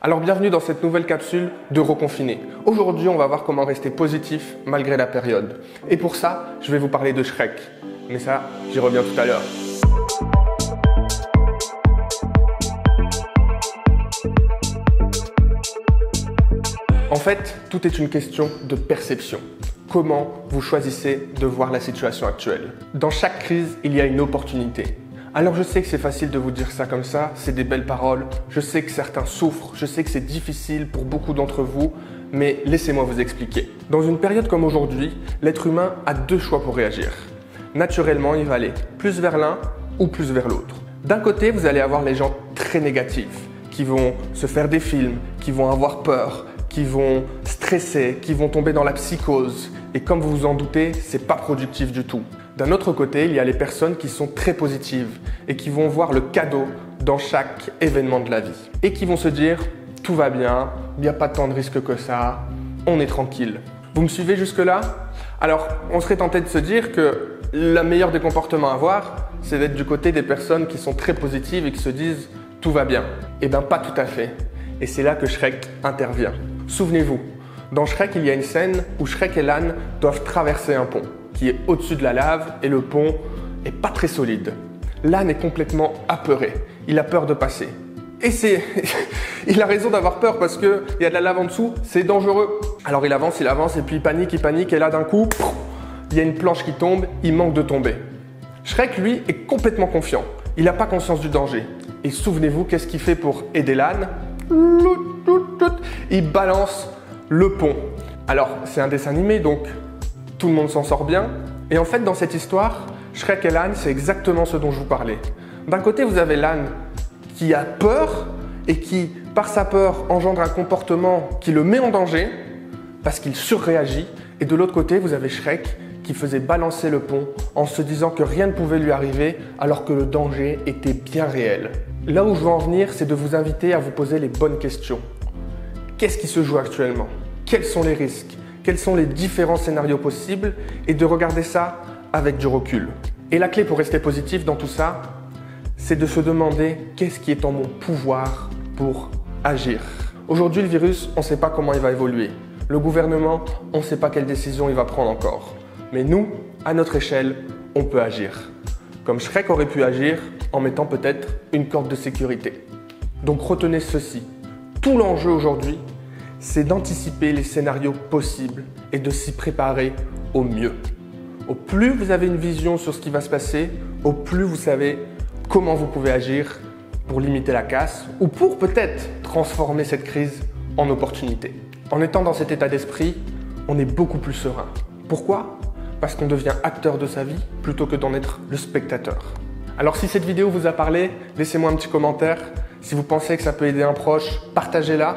Alors bienvenue dans cette nouvelle capsule de Reconfiné. Aujourd'hui, on va voir comment rester positif malgré la période. Et pour ça, je vais vous parler de Shrek. Mais ça, j'y reviens tout à l'heure. En fait, tout est une question de perception. Comment vous choisissez de voir la situation actuelle? Dans chaque crise, il y a une opportunité. Alors je sais que c'est facile de vous dire ça comme ça, c'est des belles paroles, je sais que certains souffrent, je sais que c'est difficile pour beaucoup d'entre vous, mais laissez-moi vous expliquer. Dans une période comme aujourd'hui, l'être humain a deux choix pour réagir. Naturellement, il va aller plus vers l'un ou plus vers l'autre. D'un côté, vous allez avoir les gens très négatifs, qui vont se faire des films, qui vont avoir peur, qui vont stresser, qui vont tomber dans la psychose. Et comme vous vous en doutez, c'est pas productif du tout. D'un autre côté, il y a les personnes qui sont très positives et qui vont voir le cadeau dans chaque événement de la vie. Et qui vont se dire, tout va bien, il n'y a pas tant de risques que ça, on est tranquille. Vous me suivez jusque-là? Alors, on serait tenté de se dire que le meilleur des comportements à avoir, c'est d'être du côté des personnes qui sont très positives et qui se disent, tout va bien. Eh bien, pas tout à fait. Et c'est là que Shrek intervient. Souvenez-vous, dans Shrek, il y a une scène où Shrek et l'âne doivent traverser un pont qui est au-dessus de la lave et le pont est pas très solide. L'âne est complètement apeuré, il a peur de passer. Et il a raison d'avoir peur parce qu'il y a de la lave en dessous, c'est dangereux. Alors il avance et puis il panique et là d'un coup, il y a une planche qui tombe, il manque de tomber. Shrek, lui, est complètement confiant, il n'a pas conscience du danger. Et souvenez-vous, qu'est-ce qu'il fait pour aider l'âne? Il balance le pont. Alors c'est un dessin animé donc tout le monde s'en sort bien. Et en fait, dans cette histoire, Shrek et l'âne, c'est exactement ce dont je vous parlais. D'un côté, vous avez l'âne qui a peur et qui, par sa peur, engendre un comportement qui le met en danger parce qu'il surréagit. Et de l'autre côté, vous avez Shrek qui faisait balancer le pont en se disant que rien ne pouvait lui arriver alors que le danger était bien réel. Là où je veux en venir, c'est de vous inviter à vous poser les bonnes questions. Qu'est-ce qui se joue actuellement? Quels sont les risques? Quels sont les différents scénarios possibles et de regarder ça avec du recul. Et la clé pour rester positif dans tout ça, c'est de se demander qu'est-ce qui est en mon pouvoir pour agir. Aujourd'hui, le virus, on ne sait pas comment il va évoluer. Le gouvernement, on ne sait pas quelle décision il va prendre encore. Mais nous, à notre échelle, on peut agir. Comme Shrek aurait pu agir en mettant peut-être une corde de sécurité. Donc retenez ceci. Tout l'enjeu aujourd'hui, c'est d'anticiper les scénarios possibles et de s'y préparer au mieux. Au plus vous avez une vision sur ce qui va se passer, au plus vous savez comment vous pouvez agir pour limiter la casse ou pour peut-être transformer cette crise en opportunité. En étant dans cet état d'esprit, on est beaucoup plus serein. Pourquoi? Parce qu'on devient acteur de sa vie plutôt que d'en être le spectateur. Alors si cette vidéo vous a parlé, laissez-moi un petit commentaire. Si vous pensez que ça peut aider un proche, partagez-la.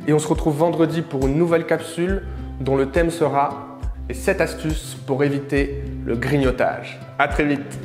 Et on se retrouve vendredi pour une nouvelle capsule dont le thème sera les 7 astuces pour éviter le grignotage. À très vite.